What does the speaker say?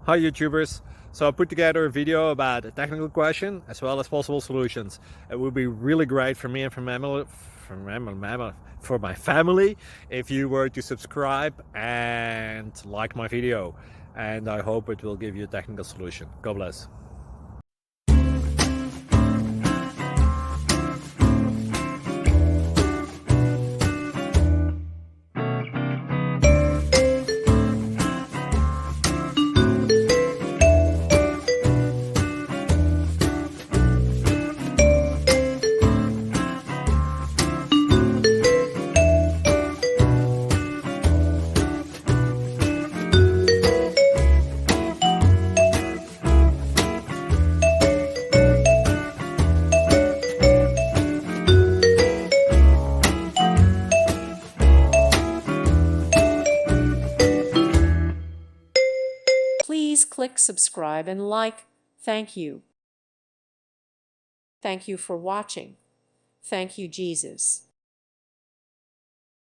Hi YouTubers! So I put together a video about a technical question as well as possible solutions. It would be really great for me and for my family if you were to subscribe and like my video, and I hope it will give you a technical solution. God bless. Please click subscribe and like. Thank you. Thank you for watching. Thank you, Jesus.